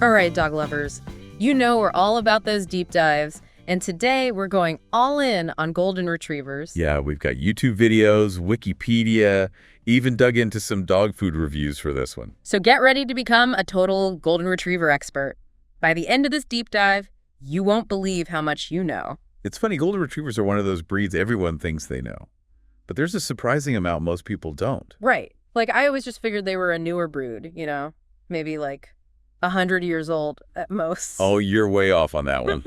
All right, dog lovers, you know we're all about those deep dives, and today we're going all in on golden retrievers. Yeah, we've got YouTube videos, Wikipedia, even dug into some dog food reviews for this one. So get ready to become a total golden retriever expert. By the end of this deep dive, you won't believe how much you know. It's funny, golden retrievers are one of those breeds everyone thinks they know. But there's a surprising amount most people don't. Right. Like, I always just figured they were a newer brood, you know? Maybe like 100 years old at most. Oh, you're way off on that one.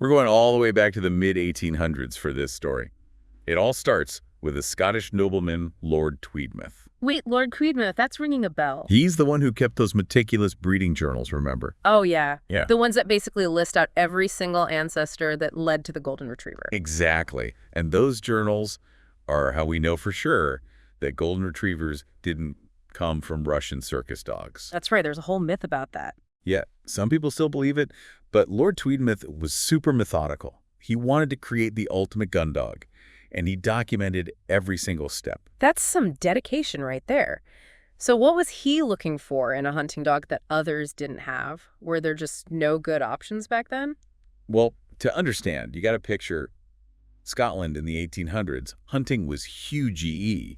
We're going all the way back to the mid-1800s for this story. It all starts with a Scottish nobleman, Lord Tweedmouth. Wait, Lord Tweedmouth, that's ringing a bell. He's the one who kept those meticulous breeding journals, remember? Oh, yeah. Yeah. The ones that basically list out every single ancestor that led to the golden retriever. Exactly. And those journals are how we know for sure that golden retrievers didn't come from Russian circus dogs. That's right. There's a whole myth about that. Yeah, some people still believe it, but Lord Tweedmouth was super methodical. He wanted to create the ultimate gun dog, and he documented every single step. That's some dedication right there. So what was he looking for in a hunting dog that others didn't have? Were there just no good options back then? Well, to understand, you got to picture Scotland in the 1800s. Hunting was huge GE,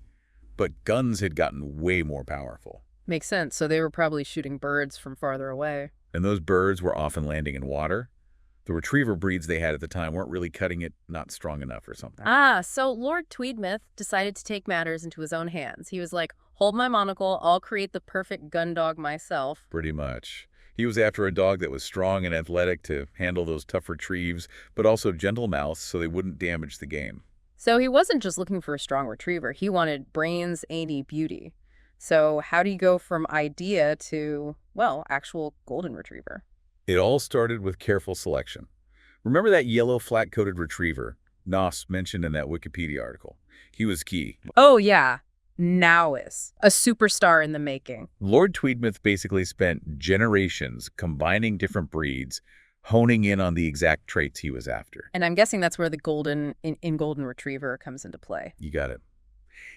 but guns had gotten way more powerful. Makes sense. So they were probably shooting birds from farther away. And those birds were often landing in water. The retriever breeds they had at the time weren't really cutting it, not strong enough or something. Ah, so Lord Tweedmouth decided to take matters into his own hands. He was like, hold my monocle, I'll create the perfect gun dog myself. Pretty much. He was after a dog that was strong and athletic to handle those tough retrieves, but also gentle mouths so they wouldn't damage the game. So he wasn't just looking for a strong retriever. He wanted brains, ain't beauty. So how do you go from idea to, well, actual golden retriever? It all started with careful selection. Remember that yellow flat-coated retriever Noss mentioned in that Wikipedia article? He was key. Oh, yeah. Now-is a superstar in the making. Lord Tweedmouth basically spent generations combining different breeds, honing in on the exact traits he was after. And I'm guessing that's where the golden in golden retriever comes into play. You got it.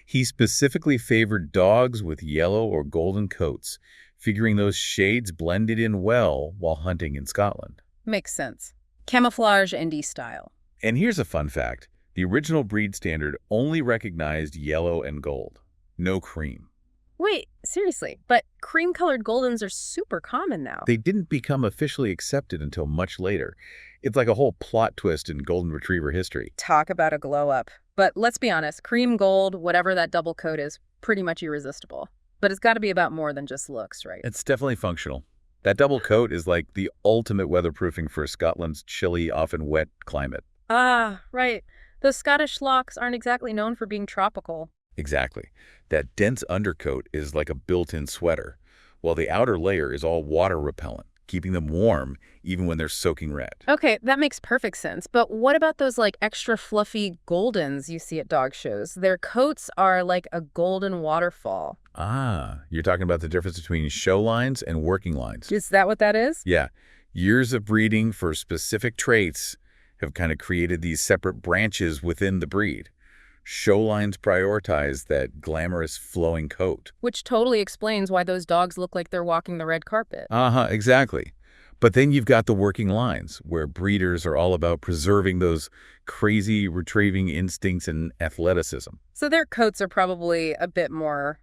He specifically favored dogs with yellow or golden coats, figuring those shades blended in well while hunting in Scotland. Makes sense. Camouflage ND style. And here's a fun fact. The original breed standard only recognized yellow and gold, no cream. Wait, seriously, but cream-colored Goldens are super common now. They didn't become officially accepted until much later. It's like a whole plot twist in golden retriever history. Talk about a glow-up. But let's be honest, cream gold, whatever that double coat is, pretty much irresistible. But it's got to be about more than just looks, right? It's definitely functional. That double coat is like the ultimate weatherproofing for Scotland's chilly, often wet climate. Ah, right. Those Scottish locks aren't exactly known for being tropical. Exactly. That dense undercoat is like a built-in sweater, while the outer layer is all water repellent, keeping them warm even when they're soaking wet. Okay, that makes perfect sense. But what about those like extra fluffy Goldens you see at dog shows? Their coats are like a golden waterfall. Ah, you're talking about the difference between show lines and working lines. Is that what that is? Yeah. Years of breeding for specific traits have kind of created these separate branches within the breed. Show lines prioritize that glamorous flowing coat. Which totally explains why those dogs look like they're walking the red carpet. Exactly. But then you've got the working lines, where breeders are all about preserving those crazy retrieving instincts and athleticism. So their coats are probably a bit more,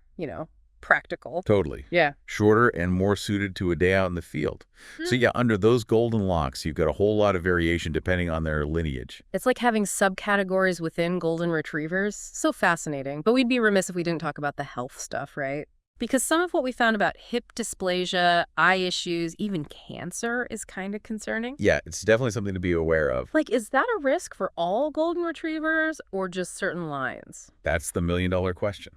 practical. Totally. Yeah. Shorter and more suited to a day out in the field. So yeah, under those golden locks, you've got a whole lot of variation depending on their lineage. It's like having subcategories within golden retrievers. So fascinating. But we'd be remiss if we didn't talk about the health stuff, right? Because some of what we found about hip dysplasia, eye issues, even cancer is kind of concerning. Yeah, it's definitely something to be aware of. Like, is that a risk for all golden retrievers or just certain lines? That's the million-dollar question.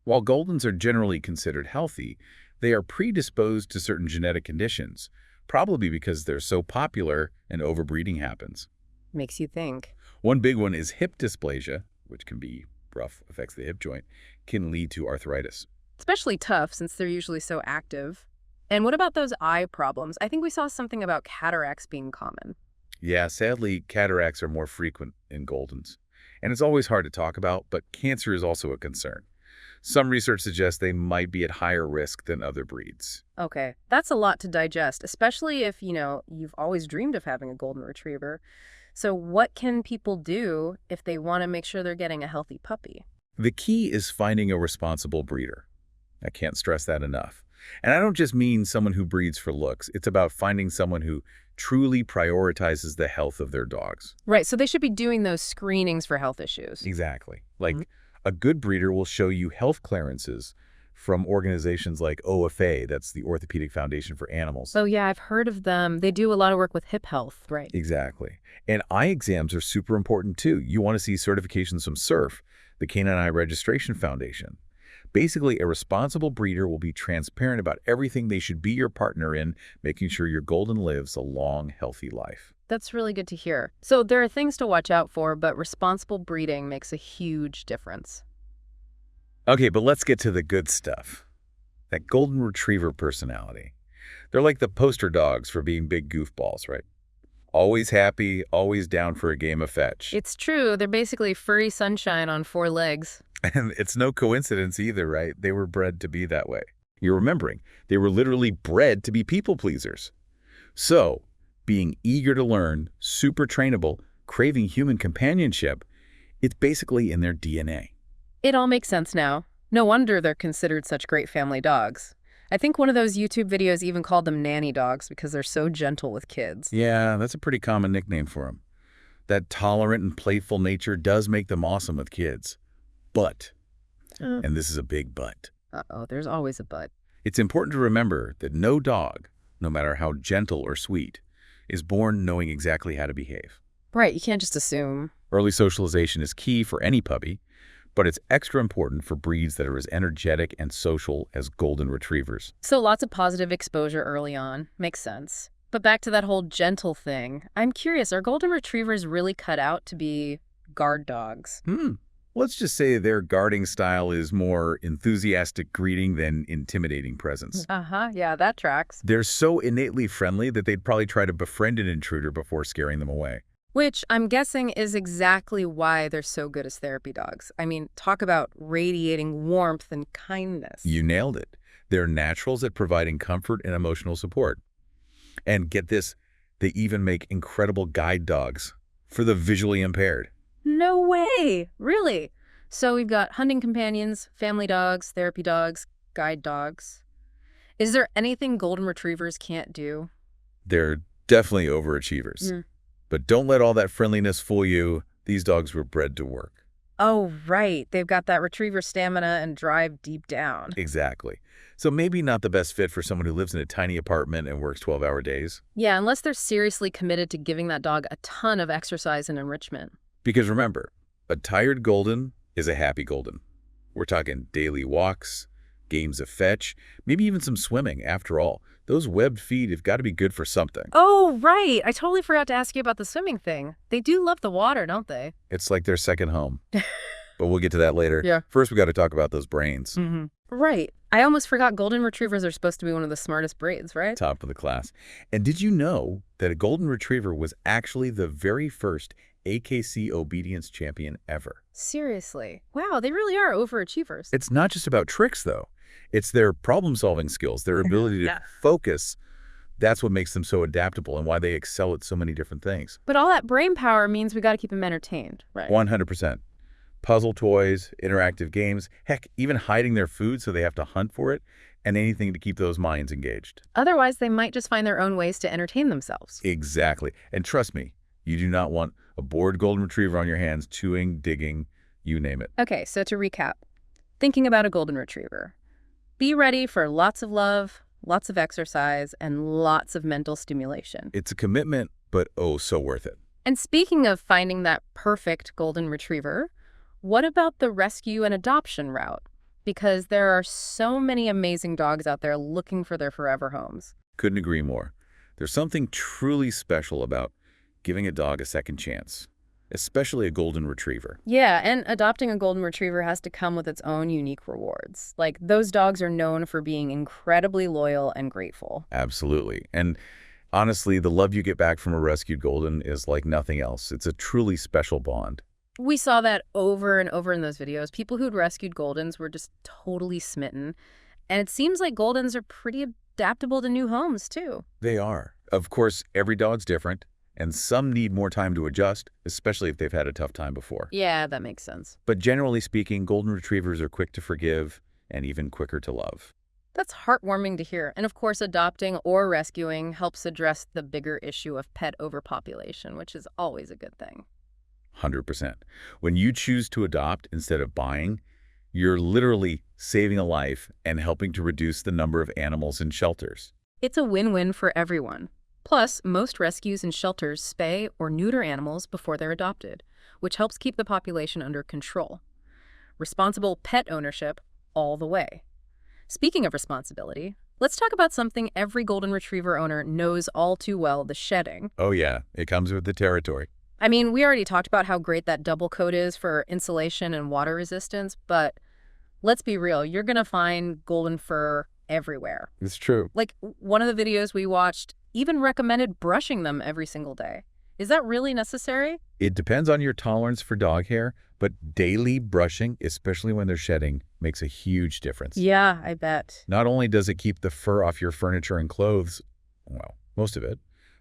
While Goldens are generally considered healthy, they are predisposed to certain genetic conditions, probably because they're so popular and overbreeding happens. Makes you think. One big one is hip dysplasia, which can be rough, affects the hip joint, can lead to arthritis. Especially tough since they're usually so active. And what about those eye problems? I think we saw something about cataracts being common. Yeah, sadly, cataracts are more frequent in Goldens. And it's always hard to talk about, but cancer is also a concern. Some research suggests they might be at higher risk than other breeds. Okay, that's a lot to digest, especially if, you've always dreamed of having a golden retriever. So what can people do if they want to make sure they're getting a healthy puppy? The key is finding a responsible breeder. I can't stress that enough. And I don't just mean someone who breeds for looks. It's about finding someone who truly prioritizes the health of their dogs. Right, so they should be doing those screenings for health issues. Exactly. Like a good breeder will show you health clearances from organizations like OFA, that's the Orthopedic Foundation for Animals. Oh, yeah, I've heard of them. They do a lot of work with hip health, right? Exactly. And eye exams are super important too. You want to see certifications from SURF, the Canine Eye Registration Foundation. Basically, a responsible breeder will be transparent about everything they should be your partner in, making sure your golden lives a long, healthy life. That's really good to hear. So there are things to watch out for, but responsible breeding makes a huge difference. Okay, but let's get to the good stuff. That golden retriever personality. They're like the poster dogs for being big goofballs, right? Always happy, always down for a game of fetch. It's true. They're basically furry sunshine on four legs. And it's no coincidence either, right? They were bred to be that way. You're remembering, they were literally bred to be people pleasers. So, being eager to learn, super trainable, craving human companionship, it's basically in their DNA. It all makes sense now. No wonder they're considered such great family dogs. I think one of those YouTube videos even called them nanny dogs because they're so gentle with kids. Yeah, that's a pretty common nickname for them. That tolerant and playful nature does make them awesome with kids. But, and this is a big but, Uh-oh, there's always a but. it's important to remember that no dog, no matter how gentle or sweet, is born knowing exactly how to behave. Right, you can't just assume. Early socialization is key for any puppy, but it's extra important for breeds that are as energetic and social as golden retrievers. So lots of positive exposure early on. Makes sense. But back to that whole gentle thing. I'm curious, are golden retrievers really cut out to be guard dogs? Let's just say their guarding style is more enthusiastic greeting than intimidating presence. Yeah, that tracks. They're so innately friendly that they'd probably try to befriend an intruder before scaring them away. Which I'm guessing is exactly why they're so good as therapy dogs. I mean, talk about radiating warmth and kindness. You nailed it. They're naturals at providing comfort and emotional support. And get this, they even make incredible guide dogs for the visually impaired. No way! Really? So we've got hunting companions, family dogs, therapy dogs, guide dogs. Is there anything golden retrievers can't do? They're definitely overachievers. But don't let all that friendliness fool you. These dogs were bred to work. Oh, right. They've got that retriever stamina and drive deep down. Exactly. So maybe not the best fit for someone who lives in a tiny apartment and works 12-hour days. Yeah, unless they're seriously committed to giving that dog a ton of exercise and enrichment. Because remember, a tired golden is a happy golden. We're talking daily walks, games of fetch, maybe even some swimming. After all, those webbed feet have got to be good for something. Oh, right. I totally forgot to ask you about the swimming thing. They do love the water, don't they? It's like their second home. But we'll get to that later. Yeah. First, we got to talk about those brains. Right. I almost forgot golden retrievers are supposed to be one of the smartest breeds, right? Top of the class. And did you know that a golden retriever was actually the very first AKC obedience champion ever? Seriously. Wow, they really are overachievers. It's not just about tricks, though. It's their problem-solving skills, their ability to focus. That's what makes them so adaptable and why they excel at so many different things. But all that brain power means we got to keep them entertained, right? 100%. Puzzle toys, interactive games, heck, even hiding their food so they have to hunt for it, and anything to keep those minds engaged. Otherwise, they might just find their own ways to entertain themselves. Exactly. And trust me, you do not want a bored golden retriever on your hands, chewing, digging, you name it. Okay, so to recap, thinking about a golden retriever. Be ready for lots of love, lots of exercise, and lots of mental stimulation. It's a commitment, but oh, so worth it. And speaking of finding that perfect golden retriever, what about the rescue and adoption route? Because there are so many amazing dogs out there looking for their forever homes. Couldn't agree more. There's something truly special about giving a dog a second chance, especially a golden retriever. Yeah, and adopting a golden retriever has to come with its own unique rewards. Like, those dogs are known for being incredibly loyal and grateful. Absolutely. And honestly, the love you get back from a rescued golden is like nothing else. It's a truly special bond. We saw that over and over in those videos. People who'd rescued Goldens were just totally smitten. And it seems like Goldens are pretty adaptable to new homes, too. They are. Of course, every dog's different, and some need more time to adjust, especially if they've had a tough time before. Yeah, that makes sense. But generally speaking, golden retrievers are quick to forgive and even quicker to love. That's heartwarming to hear. And of course, adopting or rescuing helps address the bigger issue of pet overpopulation, which is always a good thing. 100%. When you choose to adopt instead of buying, you're literally saving a life and helping to reduce the number of animals in shelters. It's a win-win for everyone. Plus, most rescues and shelters spay or neuter animals before they're adopted, which helps keep the population under control. Responsible pet ownership all the way. Speaking of responsibility, let's talk about something every golden retriever owner knows all too well, the shedding. Oh yeah, it comes with the territory. I mean, we already talked about how great that double coat is for insulation and water resistance, but let's be real, you're going to find golden fur everywhere. It's true. Like, one of the videos we watched even recommended brushing them every single day. Is that really necessary? It depends on your tolerance for dog hair, but daily brushing, especially when they're shedding, makes a huge difference. Yeah, I bet. Not only does it keep the fur off your furniture and clothes, well, most of it,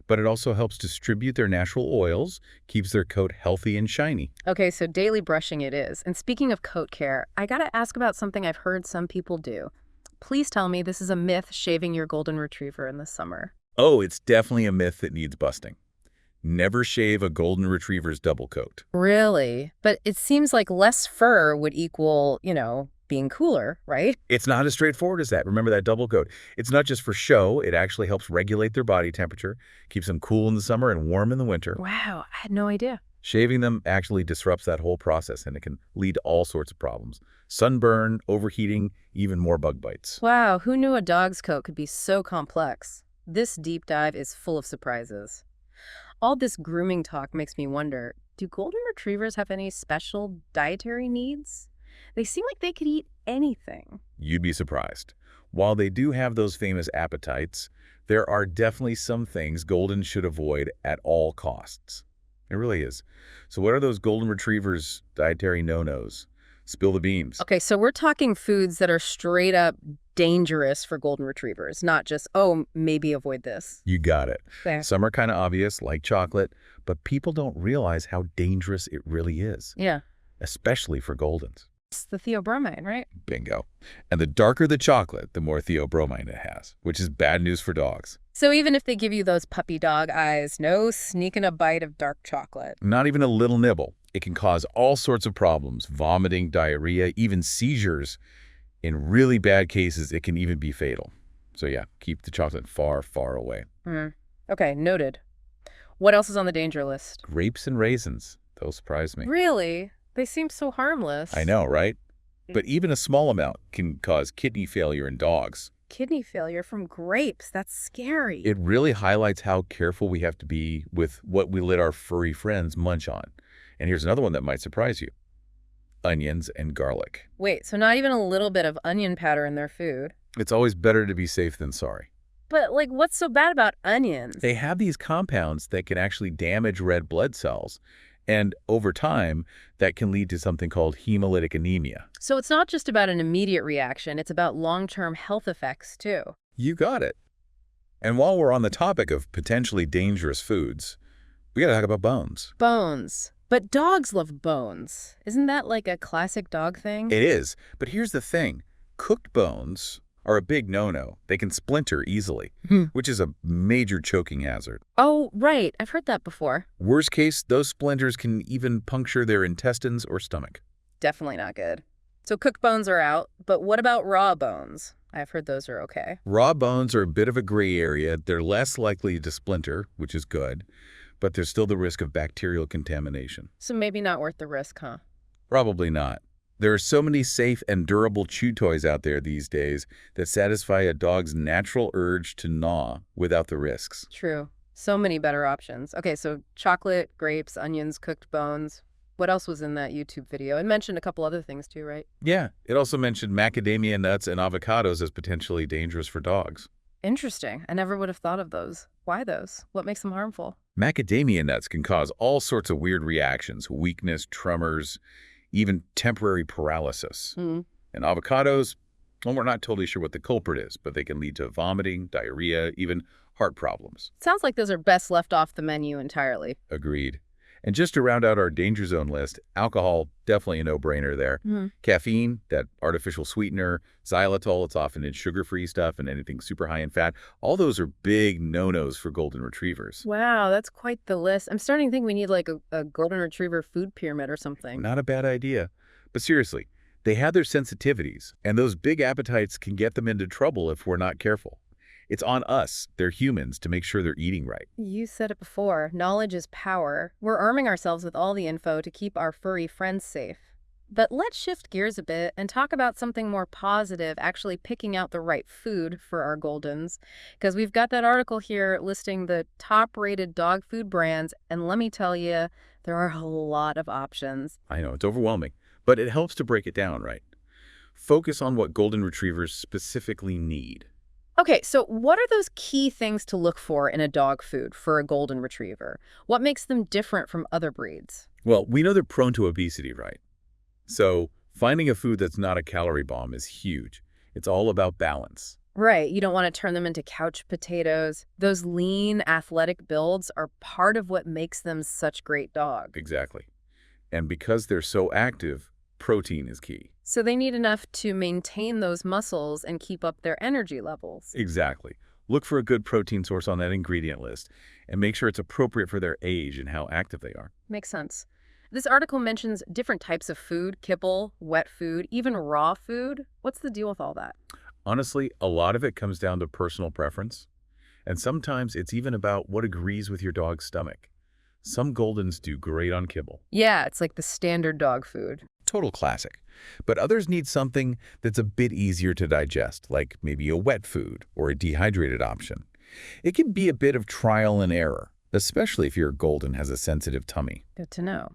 but it also helps distribute their natural oils, keeps their coat healthy and shiny. Okay, so daily brushing it is. And speaking of coat care, I gotta ask about something I've heard some people do. Please tell me this is a myth, shaving your golden retriever in the summer. Oh, it's definitely a myth that needs busting. Never shave a golden retriever's double coat. Really? But it seems like less fur would equal, being cooler, right? It's not as straightforward as that. Remember that double coat. It's not just for show. It actually helps regulate their body temperature, keeps them cool in the summer and warm in the winter. Wow, I had no idea. Shaving them actually disrupts that whole process, and it can lead to all sorts of problems. Sunburn, overheating, even more bug bites. Wow, who knew a dog's coat could be so complex? This deep dive is full of surprises. All this grooming talk makes me wonder, do golden retrievers have any special dietary needs? They seem like they could eat anything. You'd be surprised. While they do have those famous appetites, there are definitely some things golden should avoid at all costs. It really is. So what are those golden retrievers' dietary no-nos? Spill the beans. Okay, so we're talking foods that are straight up dangerous for golden retrievers, not just, oh, maybe avoid this. You got it. Fair. Some are kind of obvious, like chocolate, but people don't realize how dangerous it really is, Yeah. especially for goldens. It's the theobromine, right? Bingo. And the darker the chocolate, the more theobromine it has, which is bad news for dogs. So even if they give you those puppy dog eyes, no sneaking a bite of dark chocolate. Not even a little nibble. It can cause all sorts of problems, vomiting, diarrhea, even seizures. In really bad cases, it can even be fatal. So yeah, keep the chocolate far, far away. Okay, noted. What else is on the danger list? Grapes and raisins. Those surprise me. Really? They seem so harmless. I know, right? But even a small amount can cause kidney failure in dogs. Kidney failure from grapes. That's scary. It really highlights how careful we have to be with what we let our furry friends munch on. And here's another one that might surprise you. Onions and garlic. Wait, so not even a little bit of onion powder in their food? It's always better to be safe than sorry. But, what's so bad about onions? They have these compounds that can actually damage red blood cells. And over time, that can lead to something called hemolytic anemia. So it's not just about an immediate reaction, it's about long-term health effects, too. You got it. And while we're on the topic of potentially dangerous foods, we gotta talk about bones. Bones. But dogs love bones. Isn't that like a classic dog thing? It is, but here's the thing. Cooked bones are a big no-no. They can splinter easily, which is a major choking hazard. Oh, right. I've heard that before. Worst case, those splinters can even puncture their intestines or stomach. Definitely not good. So cooked bones are out, but what about raw bones? I've heard those are okay. Raw bones are a bit of a gray area. They're less likely to splinter, which is good, but there's still the risk of bacterial contamination. So maybe not worth the risk, huh? Probably not. There are so many safe and durable chew toys out there these days that satisfy a dog's natural urge to gnaw without the risks. True. So many better options. Okay, so chocolate, grapes, onions, cooked bones. What else was in that YouTube video? It mentioned a couple other things too, right? Yeah, it also mentioned macadamia nuts and avocados as potentially dangerous for dogs. Interesting. I never would have thought of those. Why those? What makes them harmful? Macadamia nuts can cause all sorts of weird reactions, weakness, tremors, even temporary paralysis. Hmm. And avocados, well, we're not totally sure what the culprit is, but they can lead to vomiting, diarrhea, even heart problems. Sounds like those are best left off the menu entirely. Agreed. And just to round out our danger zone list, alcohol, definitely a no-brainer there. Hmm. Caffeine, that artificial sweetener, xylitol, it's often in sugar-free stuff, and anything super high in fat. All those are big no-nos for golden retrievers. Wow, that's quite the list. I'm starting to think we need like a golden retriever food pyramid or something. Not a bad idea. But seriously, they have their sensitivities, and those big appetites can get them into trouble if we're not careful. It's on us, they're humans, to make sure they're eating right. You said it before, knowledge is power. We're arming ourselves with all the info to keep our furry friends safe. But let's shift gears a bit and talk about something more positive, actually picking out the right food for our Goldens. Because we've got that article here listing the top-rated dog food brands, and let me tell you, there are a lot of options. I know, it's overwhelming, but it helps to break it down, right? Focus on what golden retrievers specifically need. Okay, so what are those key things to look for in a dog food for a golden retriever? What makes them different from other breeds? Well, we know they're prone to obesity, right? So finding a food that's not a calorie bomb is huge. It's all about balance. Right, you don't want to turn them into couch potatoes. Those lean, athletic builds are part of what makes them such great dogs. Exactly. And because they're so active, protein is key. So they need enough to maintain those muscles and keep up their energy levels. Exactly. Look for a good protein source on that ingredient list and make sure it's appropriate for their age and how active they are. Makes sense. This article mentions different types of food, kibble, wet food, even raw food. What's the deal with all that? Honestly, a lot of it comes down to personal preference. And sometimes it's even about what agrees with your dog's stomach. Some Goldens do great on kibble. Yeah, it's like the standard dog food. Total classic. But others need something that's a bit easier to digest, like maybe a wet food or a dehydrated option. It can be a bit of trial and error, especially if your Golden has a sensitive tummy. Good to know.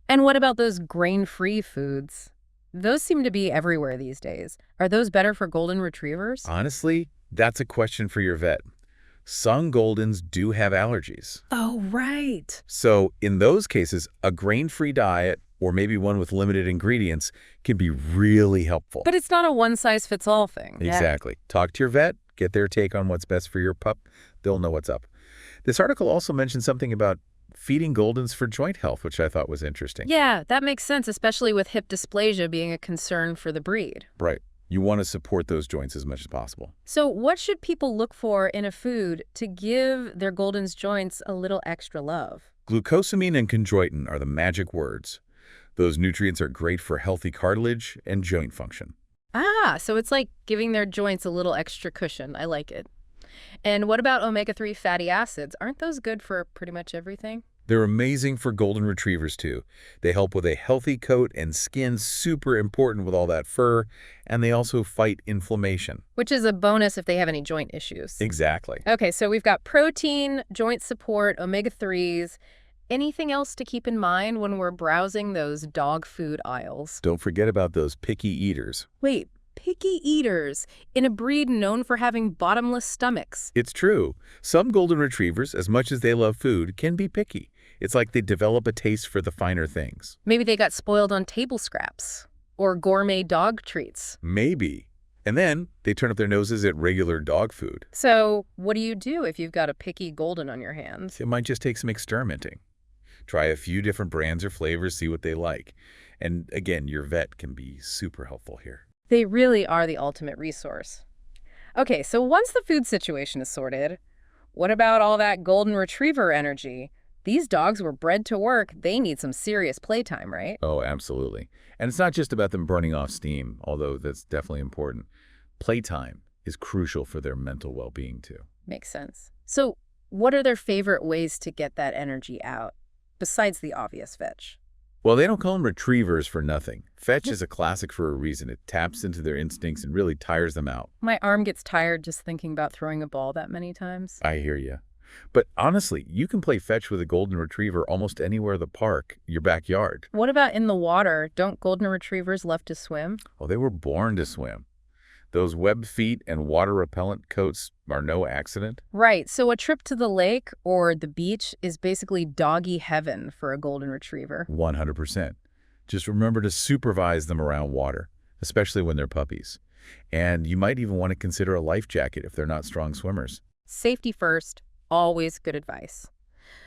And what about those grain-free foods? Those seem to be everywhere these days. Are those better for golden retrievers? Honestly, that's a question for your vet. Some Goldens do have allergies. Oh, right. So in those cases, a grain-free diet or maybe one with limited ingredients can be really helpful. But it's not a one-size-fits-all thing. Exactly. Talk to your vet, get their take on what's best for your pup. They'll know what's up. This article also mentioned something about feeding Goldens for joint health, which I thought was interesting. Yeah, that makes sense, especially with hip dysplasia being a concern for the breed. Right. You want to support those joints as much as possible. So what should people look for in a food to give their Golden's joints a little extra love? Glucosamine and chondroitin are the magic words. Those nutrients are great for healthy cartilage and joint function. Ah, so it's like giving their joints a little extra cushion. I like it. And what about omega-3 fatty acids? Aren't those good for pretty much everything? They're amazing for golden retrievers, too. They help with a healthy coat and skin, super important with all that fur, and they also fight inflammation. Which is a bonus if they have any joint issues. Exactly. Okay, so we've got protein, joint support, omega-3s. Anything else to keep in mind when we're browsing those dog food aisles? Don't forget about those picky eaters. Wait, picky eaters in a breed known for having bottomless stomachs. It's true. Some golden retrievers, as much as they love food, can be picky. It's like they develop a taste for the finer things. Maybe they got spoiled on table scraps or gourmet dog treats. Maybe. And then they turn up their noses at regular dog food. So what do you do if you've got a picky golden on your hands? It might just take some experimenting. Try a few different brands or flavors, see what they like. And again, your vet can be super helpful here. They really are the ultimate resource. Okay, so once the food situation is sorted, what about all that golden retriever energy? These dogs were bred to work. They need some serious playtime, right? Oh, absolutely. And it's not just about them burning off steam, although that's definitely important. Playtime is crucial for their mental well-being, too. Makes sense. So what are their favorite ways to get that energy out, besides the obvious fetch? Well, they don't call them retrievers for nothing. Fetch is a classic for a reason. It taps into their instincts and really tires them out. My arm gets tired just thinking about throwing a ball that many times. I hear you. But honestly, you can play fetch with a golden retriever almost anywhere in the park, your backyard. What about in the water? Don't golden retrievers love to swim? Oh, they were born to swim. Those web feet and water-repellent coats are no accident. Right, so a trip to the lake or the beach is basically doggy heaven for a golden retriever. 100%. Just remember to supervise them around water, especially when they're puppies. And you might even want to consider a life jacket if they're not strong swimmers. Safety first, always good advice.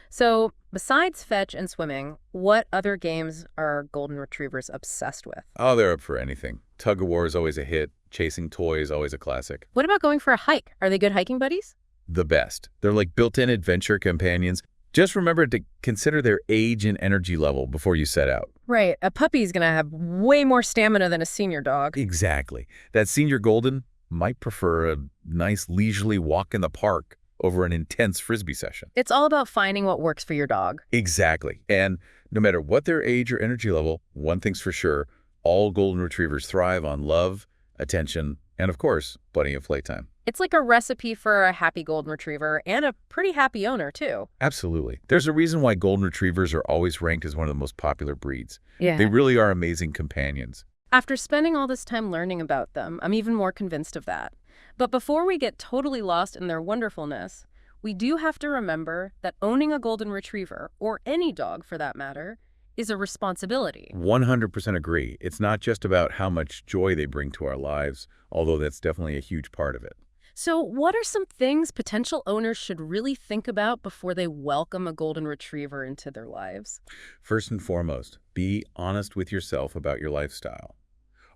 So, besides fetch and swimming, what other games are golden retrievers obsessed with? Oh, they're up for anything. Tug-of-war is always a hit. Chasing toys, always a classic. What about going for a hike? Are they good hiking buddies? The best. They're like built-in adventure companions. Just remember to consider their age and energy level before you set out. Right, a puppy's gonna have way more stamina than a senior dog. Exactly. That senior golden might prefer a nice leisurely walk in the park over an intense frisbee session. It's all about finding what works for your dog. Exactly. And no matter what their age or energy level, one thing's for sure, all golden retrievers thrive on love, attention, and of course, plenty of playtime. It's like a recipe for a happy golden retriever and a pretty happy owner, too. Absolutely. There's a reason why golden retrievers are always ranked as one of the most popular breeds. Yeah. They really are amazing companions. After spending all this time learning about them, I'm even more convinced of that. But before we get totally lost in their wonderfulness, we do have to remember that owning a golden retriever, or any dog for that matter, is a responsibility. 100% agree. It's not just about how much joy they bring to our lives, although that's definitely a huge part of it. So what are some things potential owners should really think about before they welcome a golden retriever into their lives? First and foremost, be honest with yourself about your lifestyle.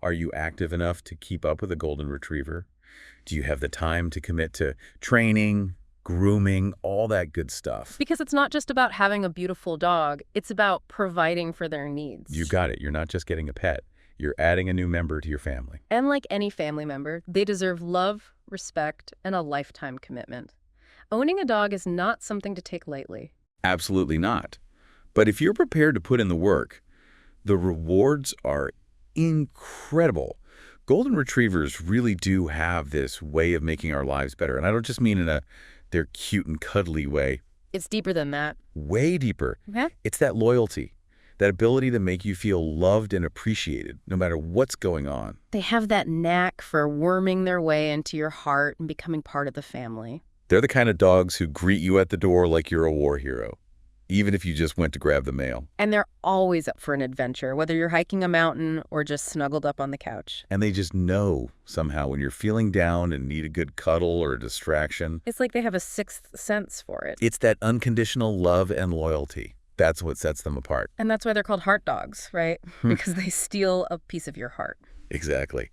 Are you active enough to keep up with a golden retriever? Do you have the time to commit to training, grooming, all that good stuff? Because it's not just about having a beautiful dog, it's about providing for their needs. You got it. You're not just getting a pet. You're adding a new member to your family. And like any family member, they deserve love, respect, and a lifetime commitment. Owning a dog is not something to take lightly. Absolutely not. But if you're prepared to put in the work, the rewards are incredible. Golden retrievers really do have this way of making our lives better. And I don't just mean in they're cute and cuddly way. It's deeper than that. Way deeper. Okay. It's that loyalty, that ability to make you feel loved and appreciated no matter what's going on. They have that knack for worming their way into your heart and becoming part of the family. They're the kind of dogs who greet you at the door like you're a war hero, even if you just went to grab the mail. And they're always up for an adventure, whether you're hiking a mountain or just snuggled up on the couch. And they just know somehow when you're feeling down and need a good cuddle or a distraction. It's like they have a sixth sense for it. It's that unconditional love and loyalty. That's what sets them apart. And that's why they're called heart dogs, right? Because they steal a piece of your heart. Exactly.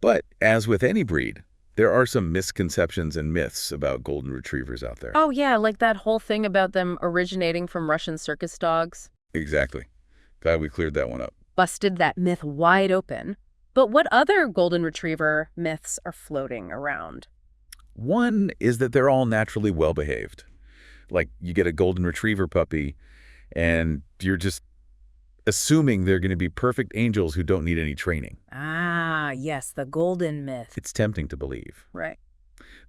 But as with any breed, there are some misconceptions and myths about golden retrievers out there. Oh, yeah, like that whole thing about them originating from Russian circus dogs. Exactly. Glad we cleared that one up. Busted that myth wide open. But what other golden retriever myths are floating around? One is that they're all naturally well-behaved. Like you get a golden retriever puppy and you're just assuming they're going to be perfect angels who don't need any training. Ah, yes, the golden myth. It's tempting to believe. Right.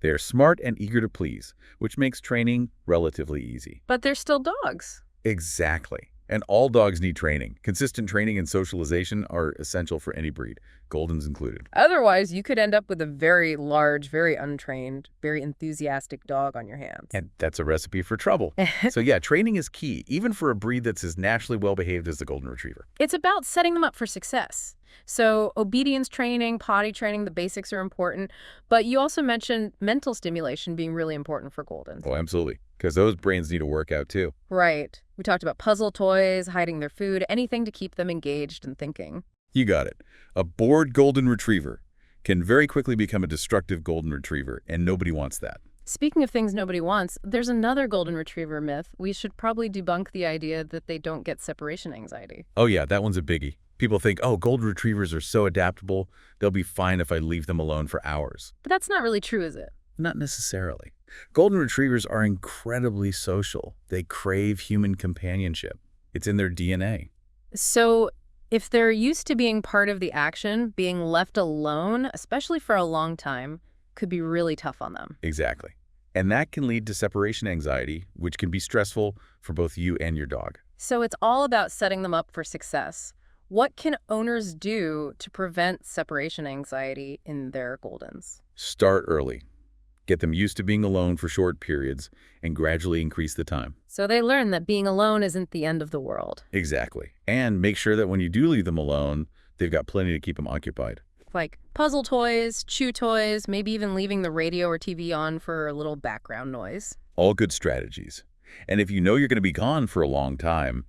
They are smart and eager to please, which makes training relatively easy. But they're still dogs. Exactly. And all dogs need training. Consistent training and socialization are essential for any breed, Goldens included. Otherwise, you could end up with a very large, very untrained, very enthusiastic dog on your hands. And that's a recipe for trouble. So yeah, training is key, even for a breed that's as naturally well-behaved as the Golden Retriever. It's about setting them up for success. So obedience training, potty training, the basics are important. But you also mentioned mental stimulation being really important for Goldens. Oh, absolutely. Because those brains need a workout too. Right. We talked about puzzle toys, hiding their food, anything to keep them engaged and thinking. You got it. A bored Golden Retriever can very quickly become a destructive Golden Retriever, and nobody wants that. Speaking of things nobody wants, there's another Golden Retriever myth. We should probably debunk the idea that they don't get separation anxiety. Oh yeah, that one's a biggie. People think, oh, Golden Retrievers are so adaptable, they'll be fine if I leave them alone for hours. But that's not really true, is it? Not necessarily. Golden Retrievers are incredibly social. They crave human companionship. It's in their DNA. So if they're used to being part of the action, being left alone, especially for a long time, could be really tough on them. Exactly. And that can lead to separation anxiety, which can be stressful for both you and your dog. So it's all about setting them up for success. What can owners do to prevent separation anxiety in their Goldens? Start early. Get them used to being alone for short periods and gradually increase the time. So they learn that being alone isn't the end of the world. Exactly. And make sure that when you do leave them alone, they've got plenty to keep them occupied. Like puzzle toys, chew toys, maybe even leaving the radio or TV on for a little background noise. All good strategies. And if you know you're going to be gone for a long time,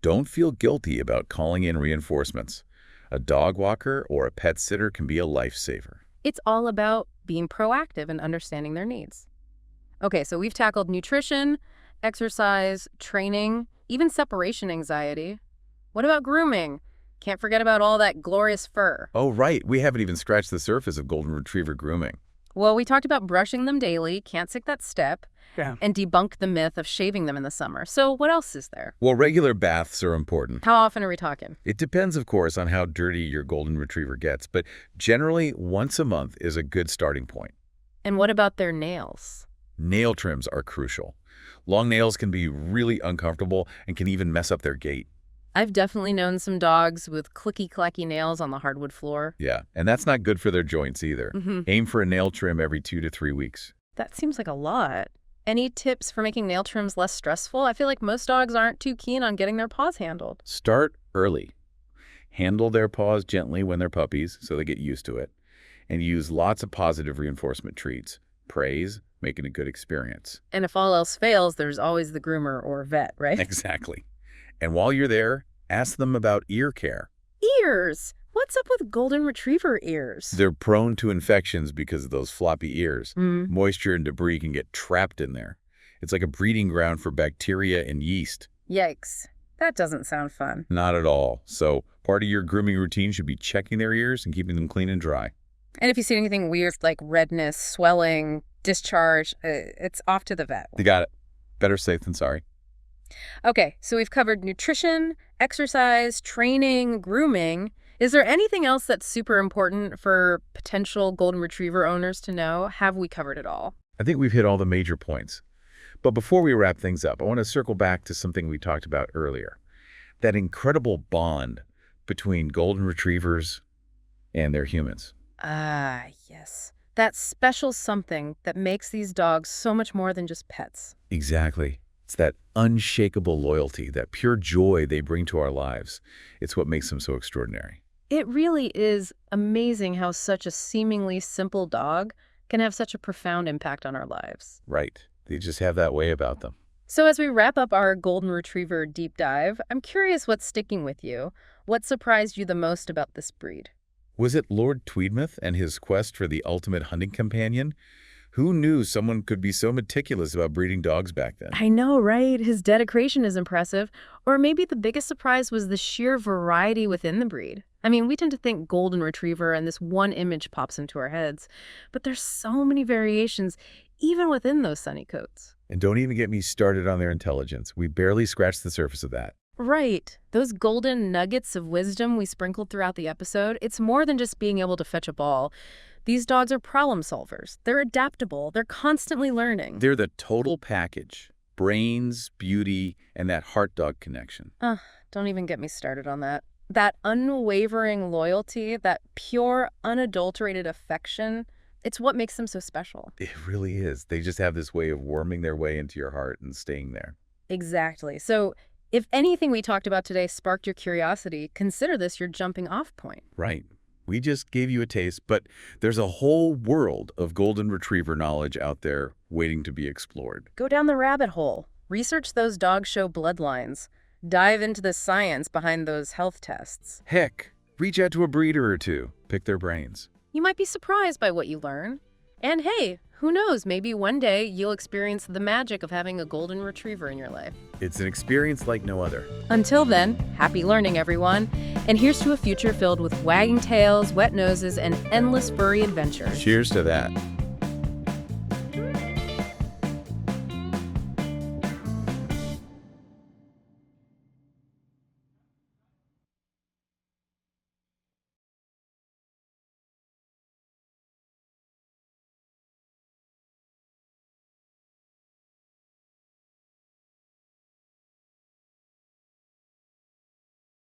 don't feel guilty about calling in reinforcements. A dog walker or a pet sitter can be a lifesaver. It's all about being proactive and understanding their needs. Okay, so we've tackled nutrition, exercise, training, even separation anxiety. What about grooming? Can't forget about all that glorious fur. Oh, right. We haven't even scratched the surface of golden retriever grooming. Well, we talked about brushing them daily, can't skip that step, Yeah. and debunk the myth of shaving them in the summer. So what else is there? Well, regular baths are important. How often are we talking? It depends, of course, on how dirty your golden retriever gets, but generally once a month is a good starting point. And what about their nails? Nail trims are crucial. Long nails can be really uncomfortable and can even mess up their gait. I've definitely known some dogs with clicky-clacky nails on the hardwood floor. Yeah, and that's not good for their joints either. Aim for a nail trim every 2 to 3 weeks. That seems like a lot. Any tips for making nail trims less stressful? I feel like most dogs aren't too keen on getting their paws handled. Start early. Handle their paws gently when they're puppies so they get used to it. And use lots of positive reinforcement treats. Praise, make it a good experience. And if all else fails, there's always the groomer or vet, right? Exactly. And while you're there, ask them about ear care. Ears! What's up with golden retriever ears? They're prone to infections because of those floppy ears. Moisture and debris can get trapped in there. It's like a breeding ground for bacteria and yeast. Yikes. That doesn't sound fun. Not at all. So part of your grooming routine should be checking their ears and keeping them clean and dry. And if you see anything weird like redness, swelling, discharge, it's off to the vet. You got it. Better safe than sorry. Okay, so we've covered nutrition, exercise, training, grooming. Is there anything else that's super important for potential golden retriever owners to know? Have we covered it all? I think we've hit all the major points. But before we wrap things up, I want to circle back to something we talked about earlier. That incredible bond between golden retrievers and their humans. Ah, yes. That special something that makes these dogs so much more than just pets. Exactly. It's that unshakable loyalty, that pure joy they bring to our lives. It's what makes them so extraordinary. It really is amazing how such a seemingly simple dog can have such a profound impact on our lives. Right. They just have that way about them. So as we wrap up our golden retriever deep dive, I'm curious what's sticking with you. What surprised you the most about this breed? Was it Lord Tweedmouth and his quest for the ultimate hunting companion? Who knew someone could be so meticulous about breeding dogs back then? I know, right? His dedication is impressive. Or maybe the biggest surprise was the sheer variety within the breed. I mean, we tend to think golden retriever and this one image pops into our heads, but there's so many variations even within those sunny coats. And don't even get me started on their intelligence. We barely scratched the surface of that. Right. Those golden nuggets of wisdom we sprinkled throughout the episode, it's more than just being able to fetch a ball. These dogs are problem solvers. They're adaptable. They're constantly learning. They're the total package. Brains, beauty, and that heart-dog connection. Don't even get me started on that. That unwavering loyalty, that pure, unadulterated affection, it's what makes them so special. It really is. They just have this way of worming their way into your heart and staying there. Exactly. So if anything we talked about today sparked your curiosity, consider this your jumping off point. Right. We just gave you a taste, but there's a whole world of golden retriever knowledge out there waiting to be explored. Go down the rabbit hole. Research those dog show bloodlines. Dive into the science behind those health tests. Heck, reach out to a breeder or two. Pick their brains. You might be surprised by what you learn. And hey, who knows, maybe one day you'll experience the magic of having a golden retriever in your life. It's an experience like no other. Until then, happy learning, everyone. And here's to a future filled with wagging tails, wet noses, and endless furry adventures. Cheers to that.